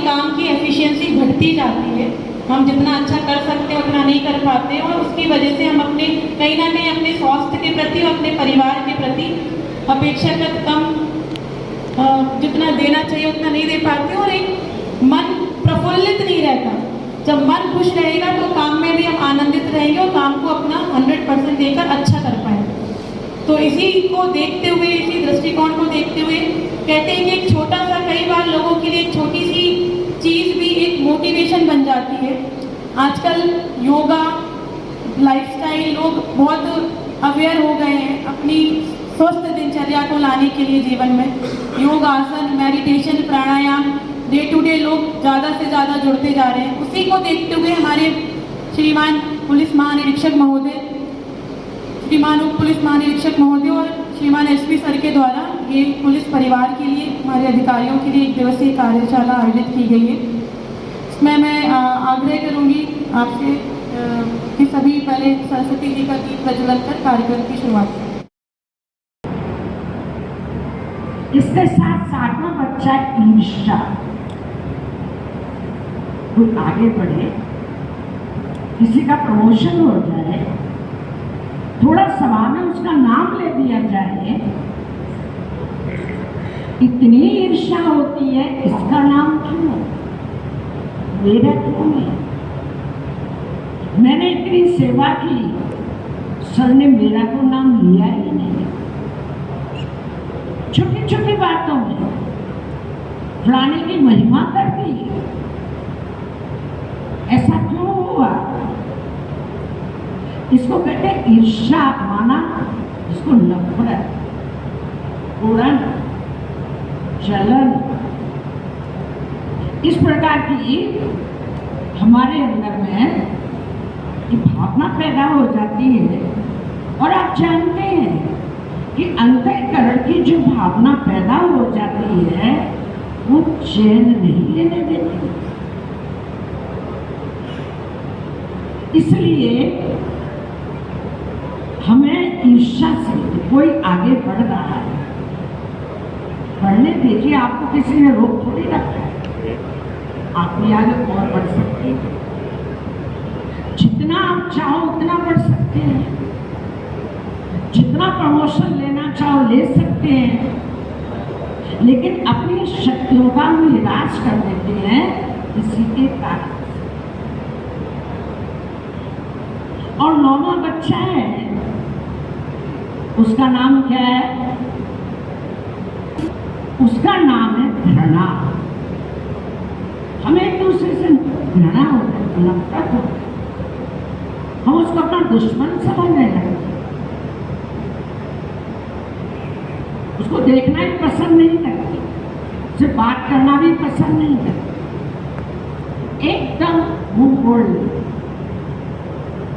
काम की एफिशिएंसी घटती जाती है। हम जितना अच्छा कर सकते हैं उतना नहीं कर पाते हैं, और उसकी वजह से हम अपने कहीं ना कहीं अपने स्वास्थ्य के प्रति और अपने परिवार के प्रति अपेक्षाकृत कम जितना देना चाहिए उतना नहीं दे पाते, और एक मन प्रफुल्लित नहीं रहता। जब मन खुश रहेगा तो काम में भी हम आनंदित रहेंगे और काम को अपना 100% देकर अच्छा कर पाएंगे। तो इसी को देखते हुए, इसी दृष्टिकोण को देखते हुए कहते हैं कि एक छोटा सा, कई बार लोगों के लिए एक छोटी सी चीज़ भी एक मोटिवेशन बन जाती है। आजकल योगा, लाइफस्टाइल, लोग बहुत अवेयर हो गए हैं अपनी स्वस्थ दिनचर्या को लाने के लिए जीवन में। Yoga, asana, meditation, pranayama day to day लोग ज़्यादा से ज़्यादा जुड़ते जा रहे हैं। उसी को देखते हुए हमारे श्रीमान पुलिस महानिरीक्षक महोदय, श्रीमान उप पुलिस महानिरीक्षक महोदय और श्रीमान एसपी सर के द्वारा ये पुलिस परिवार के लिए, हमारे अधिकारियों के लिए एक दिवसीय कार्यशाला आयोजित की गई है। इसमें मैं आग्रह करूँगी आपसे कि सभी पहले सरस्वती जी का दीप प्रज्वलन कर कार्यक्रम की शुरुआत करें। इसके साथ सातवां बच्चा ईर्ष्या। कोई आगे बढ़े, किसी का प्रमोशन हो जाए, थोड़ा सभा में उसका नाम ले दिया जाए, इतनी ईर्ष्या होती है। इसका नाम क्यों, मेरा क्यों नहीं? मैंने इतनी सेवा की, सर ने मेरा तो नाम लिया ही नहीं। छोटी छोटी बातों में फलाने की महिमा कर दी, ऐसा क्यों हुआ? इसको कहते हैं ईर्ष्या, माना इसको नफरत, उड़न, जलन। इस प्रकार की हमारे अंदर में भावना पैदा हो जाती है। और आप जानते हैं कि अंतःकरण की जो भावना पैदा हो जाती है वो चैन नहीं लेने देती। इसलिए हमें ईर्ष्या से, कोई आगे बढ़ रहा है, बढ़ने दीजिए, आपको किसी ने रोक थोड़ी रखा है, आप भी आगे और बढ़ सकते हैं। जितना आप चाहो उतना बढ़ सकते हैं, जितना प्रमोशन लेना चाहो ले सकते हैं, लेकिन अपनी शक्तियों का निराश कर देते हैं किसी के कारण। और 9वां बच्चा है, उसका नाम क्या है? उसका नाम है घृणा। हमें एक दूसरे से घृणा होता है, नफरत होता है, हम उसको अपना दुश्मन समझने लगते, उसको देखना ही पसंद नहीं करते, उससे बात करना भी पसंद नहीं करते, एकदम मुंह मोड़ ले,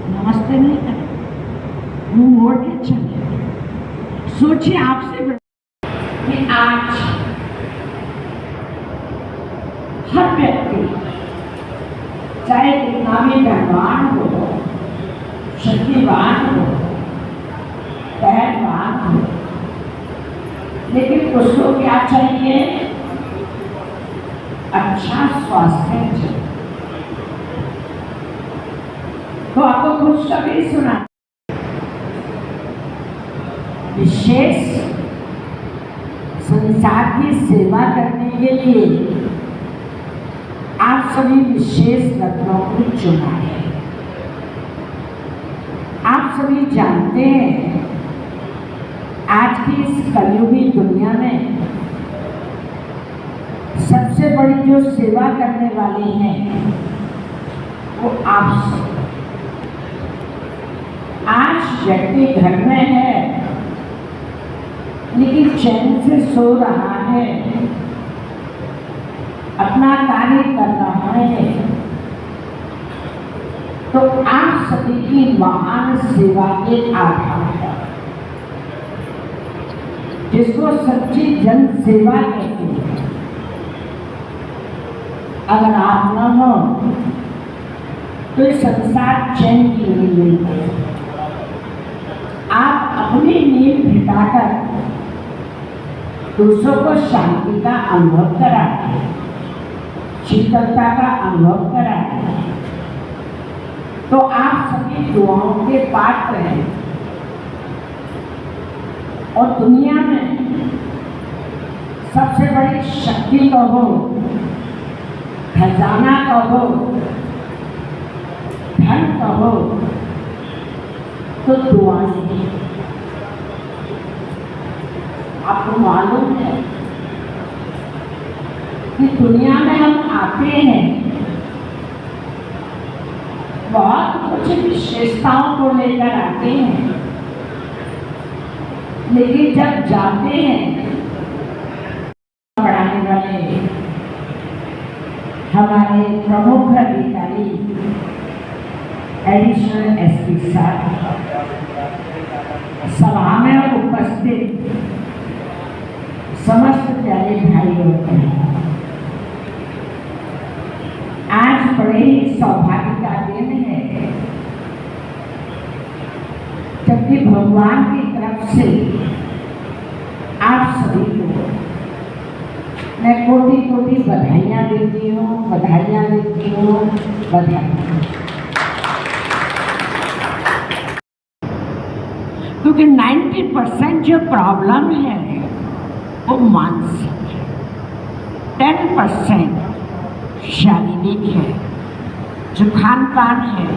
नमस्ते नहीं करते, मुंह मोड़ के चले। सोचिए आपसे कि आज हर व्यक्ति चाहे कितना भी धनवान हो, शक्तिवान हो, पहलवान हो, लेकिन उसको क्या चाहिए? अच्छा स्वास्थ्य चाहिए। तो आपको कुछ कभी सुना, विशेष संसार की सेवा करने के लिए आप सभी विशेष रत्नों को चुना है। आप सभी जानते हैं आज की इस कलयुगी दुनिया में सबसे बड़ी जो सेवा करने वाले हैं वो आप सब। आज व्यक्ति घर में है लेकिन चैन से सो रहा है, अपना कार्य कर रहा है, तो आप सभी की महान सेवा के आधार पर, जिसको सच्ची जन सेवा कहते हैं, अगर आप न हो तो ये संसार चैन की नींद नहीं है। आप अपनी नींद भिटाकर दूसरों को शांति का अनुभव कराते हैं। शीतलता का अनुभव कराए, तो आप सभी दुआओं के पात्र हैं। और दुनिया में सबसे बड़ी शक्ति कहो, खजाना कहो, धन कहो, तो दुआएं। आपको मालूम है कि दुनिया में हम आते हैं बहुत कुछ विशेषताओं को लेकर आते हैं, लेकिन जब जाते हैं पढ़ाने वाले हमारे प्रमुख अधिकारी एडिशनल एसपी साहब सभा में उपस्थित समस्त प्यारे भाइयों बहनों, आज बड़े ही सौभाग्य का दिन है जबकि भगवान की तरफ से आप सभी को मैं कोटि कोटि बधाइयाँ देती हूँ, बधाइयाँ देती हूँ, बधाइयाँ। क्योंकि 90% जो प्रॉब्लम है वो मानसिक है, 10% शारीरिक है, जो खान पान है,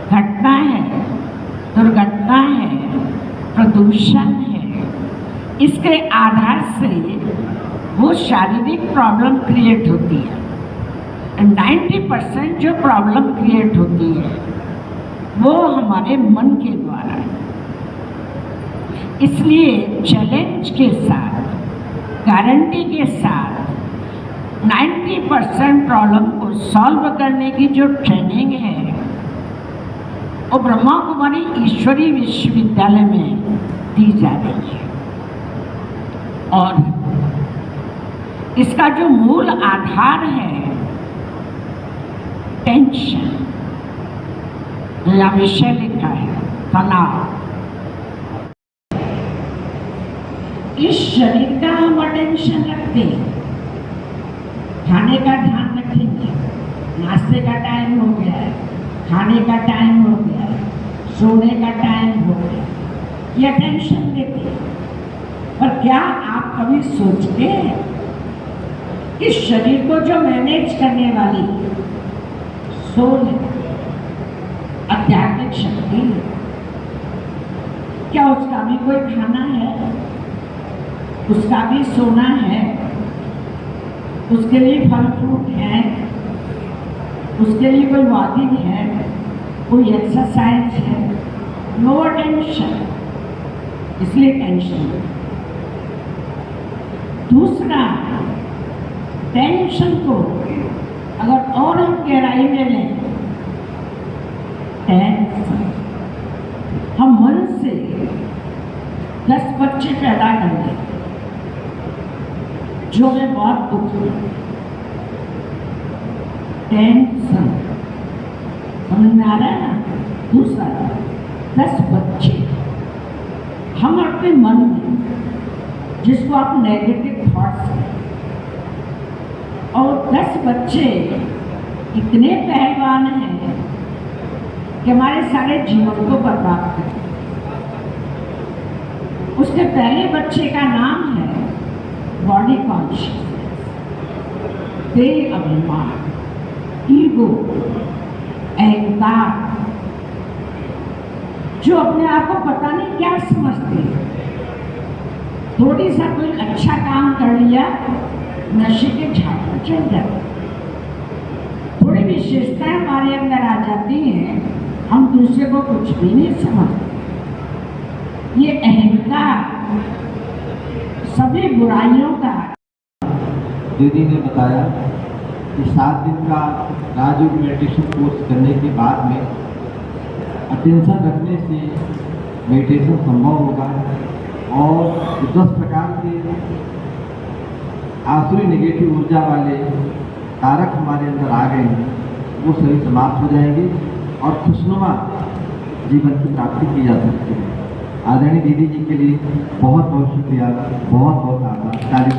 घटना है, दुर्घटना है, प्रदूषण है, इसके आधार से वो शारीरिक प्रॉब्लम क्रिएट होती है। 90% जो प्रॉब्लम क्रिएट होती है वो हमारे मन के द्वारा है। इसलिए चैलेंज के साथ, गारंटी के साथ 90% प्रॉब्लम को सॉल्व करने की जो ट्रेनिंग है वो ब्रह्मा कुमारी ईश्वरी विश्वविद्यालय में दी जा रही है। और इसका जो मूल आधार है टेंशन, यह विषय लिखा है तनाव। इस शरीर का हम अटेंशन रखते हैं, खाने का ध्यान रखेंगे, नाश्ते का टाइम हो गया है, खाने का टाइम हो गया है, सोने का टाइम हो गया, ये अटेंशन देते हैं। पर क्या आप कभी सोचते हैं कि शरीर को जो मैनेज करने वाली सोल है, आध्यात्मिक शक्ति है, क्या उसका भी कोई खाना है, उसका भी सोना है, उसके लिए फल फ्रूट है, उसके लिए कोई वॉकिंग है, कोई एक्सरसाइज है? नो अटेंशन, इसलिए टेंशन। दूसरा, टेंशन को अगर और हम गहराई में लें, टेंशन हम मन से 10 बच्चे पैदा कर लें जो मैं बहुत दुखी हूँ। टेंशन समझ में आ रहा है ना? दूसरा, 10 बच्चे हम अपने मन में, जिसको आप नेगेटिव थॉट्स हैं, और 10 बच्चे इतने पहलवान हैं कि हमारे सारे जीवन को बर्बाद करें। उसके पहले बच्चे का नाम है बॉडी कॉन्शियसनेस, देह अभिमान, ईगो, अहंकार, जो अपने आप को पता नहीं क्या समझते। थोड़ी सा कोई अच्छा काम कर लिया, नशे के झाड़ पर चल जाते। थोड़ी विशेषताएं हमारे अंदर आ जाती हैं, हम दूसरे को कुछ भी नहीं समझते। ये अहंकार सभी बुराइयों का। दीदी ने बताया कि 7 दिन का राजयोग मेडिटेशन कोर्स करने के बाद में अटेंशन रखने से मेडिटेशन संभव होगा और 10 प्रकार के आसुरी नेगेटिव ऊर्जा वाले कारक हमारे अंदर आ गए हैं, वो सभी समाप्त हो जाएंगे और खुशनुमा जीवन की प्राप्ति की जा सकती है। आदरणीय दीदी जी के लिए बहुत बहुत शुक्रिया, बहुत बहुत आभार। तारीफ।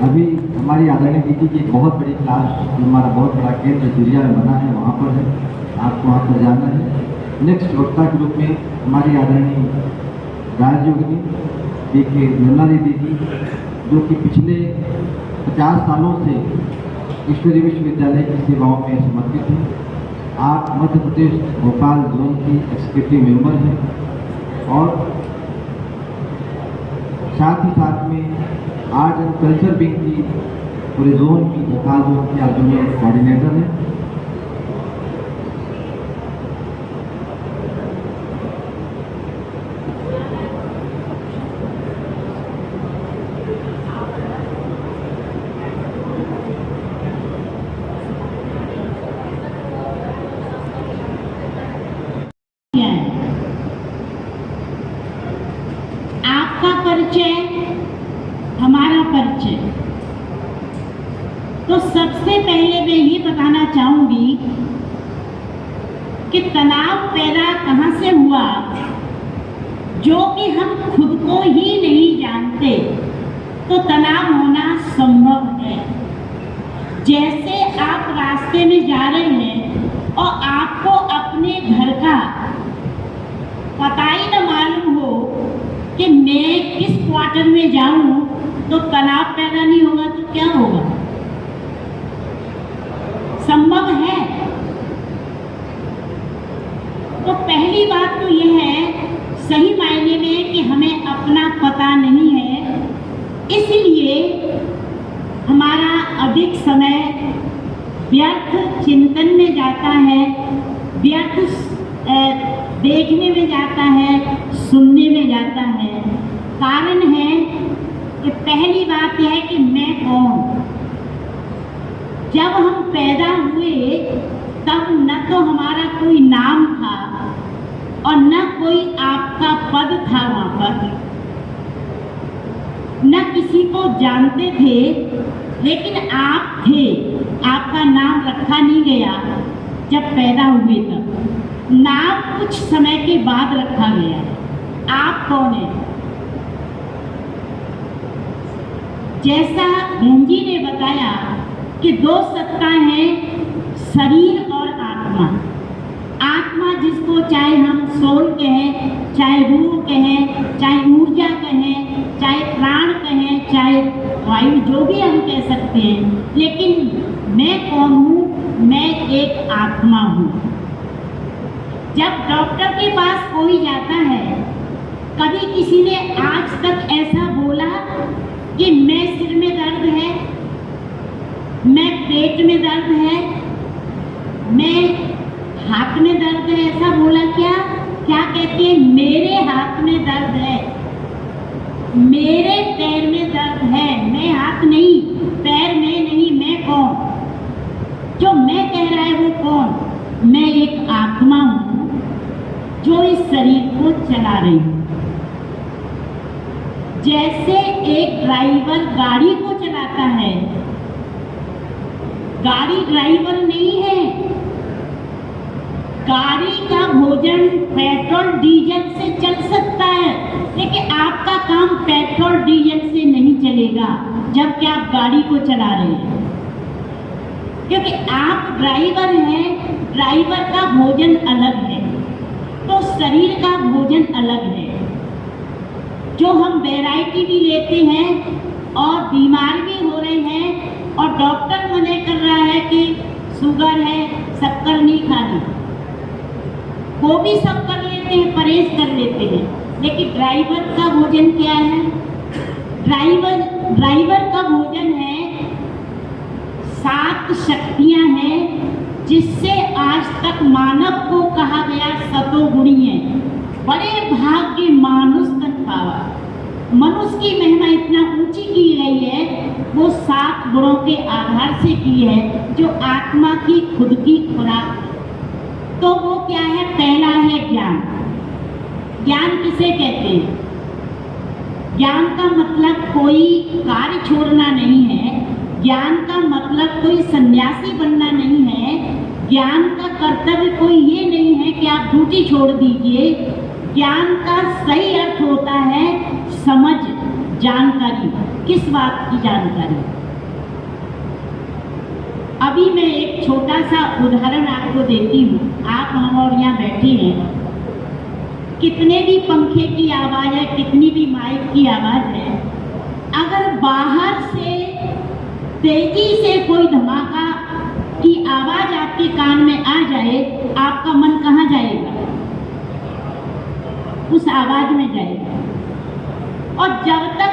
अभी हमारी आदरणीय दीदी की एक बहुत बड़ी क्लास जो हमारा बहुत बड़ा केंद्र जुरिया में बना है वहाँ पर है, आपको वहाँ पर जाना है। नेक्स्ट वक्ता के रूप में हमारी आदरणीय राजयोगिनी के निर्मला दीदी जो कि पिछले 50 सालों से ईश्वरीय विश्वविद्यालय की सेवाओं में समर्पित हैं। आप मध्य प्रदेश भोपाल जोन की एग्जीक्यूटिव मेंबर हैं और साथ ही साथ में आर्ट एंड कल्चर विंग की पूरे जोन की भोपाल जोन की आप जो कोऑर्डिनेटर हैं। आपका परिचय, हमारा परिचय। तो सबसे पहले मैं ये बताना चाहूंगी कि तनाव पैदा कहाँ से हुआ, जो कि हम खुद को ही नहीं जानते, तो तनाव होना संभव है। जैसे आप रास्ते में जा रहे हैं और आपको अपने घर का पता ही न मालूम हो कि मैं किस क्वार्टर में जाऊं, तो तनाव पैदा नहीं होगा तो क्या होगा? संभव है। तो पहली बात तो यह है सही मायने में कि हमें अपना पता नहीं है, इसलिए हमारा अधिक समय व्यर्थ चिंतन में जाता है, व्यर्थ देखने में जाता है, सुनने में जाता है। कारण है कि पहली बात यह है कि मैं कौन। जब हम पैदा हुए तब न तो हमारा कोई नाम था और न कोई आपका पद था वहाँ पर, न किसी को जानते थे, लेकिन आप थे। आपका नाम रखा नहीं गया जब पैदा हुए तब, नाम कुछ समय के बाद रखा गया है। आप कौन है? जैसा बहन जी ने बताया कि दो सत्ता हैं, शरीर और आत्मा। आत्मा जिसको चाहे हम सोल कहें, चाहे रूह कहें, चाहे ऊर्जा कहें, चाहे प्राण कहें, चाहे वायु, जो भी हम कह सकते हैं। लेकिन मैं कौन हूँ? मैं एक आत्मा हूँ। जब डॉक्टर के पास कोई जाता है, कभी किसी ने आज तक ऐसा बोला कि मैं सिर में दर्द है, मैं पेट में दर्द है, मैं हाथ में दर्द है, ऐसा बोला क्या? क्या कहते हैं? मेरे हाथ में दर्द है, मेरे पैर में दर्द है। मैं हाथ नहीं, पैर में नहीं, मैं कौन? जो मैं कह रहा है वो कौन? मैं एक आत्मा हूँ जो इस शरीर को चला रही हूँ। जैसे एक ड्राइवर गाड़ी को चलाता है, गाड़ी ड्राइवर नहीं है। गाड़ी का भोजन पेट्रोल डीजल से चल सकता है, लेकिन आपका काम पेट्रोल डीजल से नहीं चलेगा जबकि आप गाड़ी को चला रहे हैं, क्योंकि आप ड्राइवर हैं। ड्राइवर का भोजन अलग है, तो शरीर का भोजन अलग है। जो हम वैरायटी भी लेते हैं और बीमार भी हो रहे हैं और डॉक्टर मना कर रहा है कि शुगर है, शक्कर नहीं खानी, वो भी सब कर लेते हैं, परहेज कर लेते हैं। लेकिन ड्राइवर का भोजन क्या है? ड्राइवर का भोजन है 7 शक्तियां हैं, जिससे आज तक मानव को कहा गया सतोगुणी है। बड़े भाग्य मानुष तन पावा। मनुष्य की महिमा इतना ऊंची की गई है, वो 7 गुणों के आधार से की है, जो आत्मा की खुद की खुराक। तो वो क्या है? पहला है ज्ञान। ज्ञान किसे कहते हैं? ज्ञान का मतलब कोई कार्य छोड़ना नहीं है, ज्ञान का मतलब कोई सन्यासी बनना नहीं है, ज्ञान का कर्तव्य कोई ये नहीं है कि आप ड्यूटी छोड़ दीजिए। ज्ञान का सही अर्थ होता है समझ, जानकारी। किस बात की जानकारी? अभी मैं एक छोटा सा उदाहरण आपको देती हूँ। आप हम और यहाँ बैठे हैं, कितने भी पंखे की आवाज़ है, कितनी भी माइक की आवाज़ है, अगर बाहर से तेजी से कोई धमाका की आवाज़ आपके कान में आ जाए, आपका मन कहाँ जाएगा? उस आवाज़ में जाएगा। और जब तक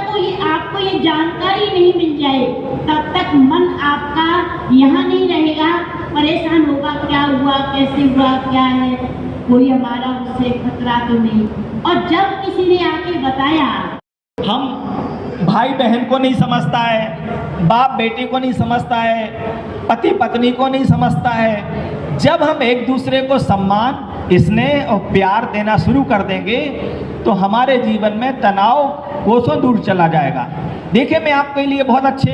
आपको ये जानकारी नहीं मिल जाए, तब तक मन आपका यहाँ नहीं रहेगा, परेशान होगा, क्या हुआ, कैसे हुआ, क्या है, कोई हमारा उससे खतरा तो नहीं। और जब किसी ने आके बताया, हम भाई बहन को नहीं समझता है, बाप बेटे को नहीं समझता है, पति पत्नी को नहीं समझता है। जब हम एक दूसरे को सम्मान, स्नेह और प्यार देना शुरू कर देंगे तो हमारे जीवन में तनाव कोसों दूर चला जाएगा। देखिए, मैं आपके लिए बहुत अच्छे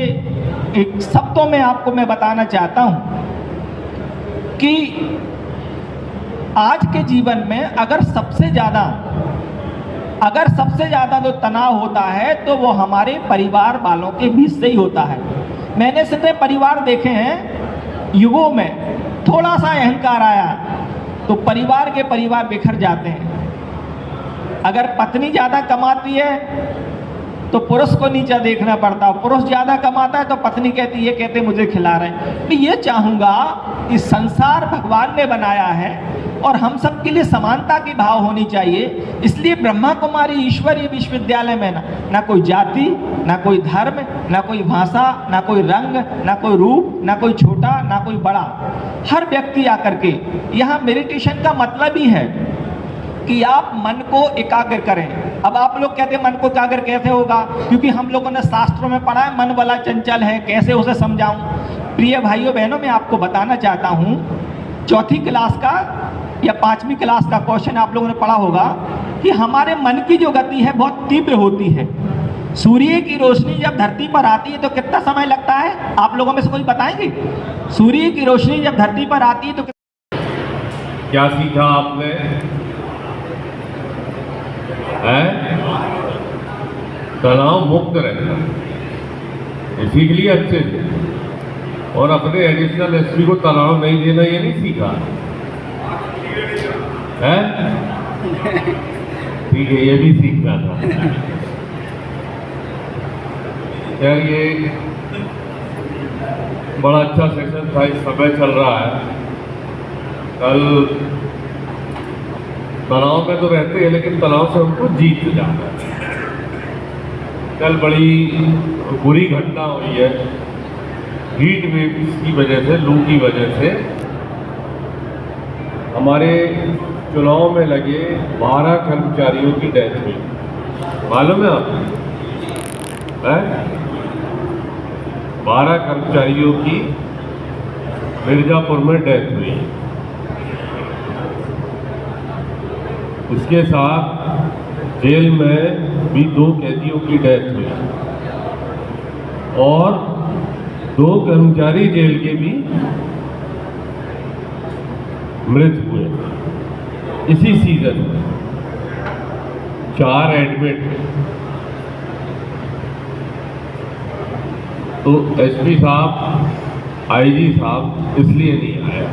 एक शब्दों में आपको मैं बताना चाहता हूँ कि आज के जीवन में अगर सबसे ज़्यादा जो तनाव होता है तो वो हमारे परिवार वालों के बीच से ही होता है। मैंने सिर्फ परिवार देखे हैं, युगों में थोड़ा सा अहंकार आया तो परिवार के परिवार बिखर जाते हैं। अगर पत्नी ज़्यादा कमाती है तो पुरुष को नीचा देखना पड़ता है, पुरुष ज़्यादा कमाता है तो पत्नी कहती है, कहते मुझे खिला रहे हैं। मैं ये चाहूँगा कि संसार भगवान ने बनाया है और हम सब के लिए समानता की भाव होनी चाहिए। इसलिए ब्रह्मा कुमारी ईश्वरीय विश्वविद्यालय में ना कोई जाति, ना कोई धर्म, ना कोई भाषा, ना कोई रंग, ना कोई रूप, ना कोई छोटा, ना कोई बड़ा, हर व्यक्ति आकर के यहाँ मेडिटेशन का मतलब ही है कि आप मन को एकाग्र करें। अब आप लोग कहते हैं मन को एकाग्र कैसे होगा, क्योंकि हम लोगों ने शास्त्रों में पढ़ा है मन वाला चंचल है, कैसे उसे समझाऊं। प्रिय भाइयों बहनों, मैं आपको बताना चाहता हूं, चौथी क्लास का या 5वीं क्लास का क्वेश्चन आप लोगों ने पढ़ा होगा कि हमारे मन की जो गति है बहुत तीव्र होती है। सूर्य की रोशनी जब धरती पर आती है तो कितना समय लगता है? आप लोगों में से कोई बताएंगे? सूर्य की रोशनी जब धरती पर आती है तो क्या सीखा आपने? तनाव मुक्त रहना, ये सीख लिया अच्छे से। और अपने एडिशनल एसपी को तनाव नहीं देना, ये नहीं सीखा है? ठीक है, ये भी सीखना था। यार, ये बड़ा अच्छा सेशन था, इस समय चल रहा है। कल तनाव में तो रहते हैं, लेकिन तनाव से हमको जीत जाता है। कल बड़ी बुरी घटना हुई है, हीट वेव की वजह से, लू की वजह से हमारे चुनाव में लगे 12 कर्मचारियों की डेथ हुई। मालूम है आपको? 12 कर्मचारियों की मिर्जापुर में डेथ हुई। उसके साथ जेल में भी 2 कैदियों की डेथ हुई और 2 कर्मचारी जेल के भी मृत हुए इसी सीजन में। 4 एडमिट। तो एसपी साहब, आईजी साहब इसलिए नहीं आया।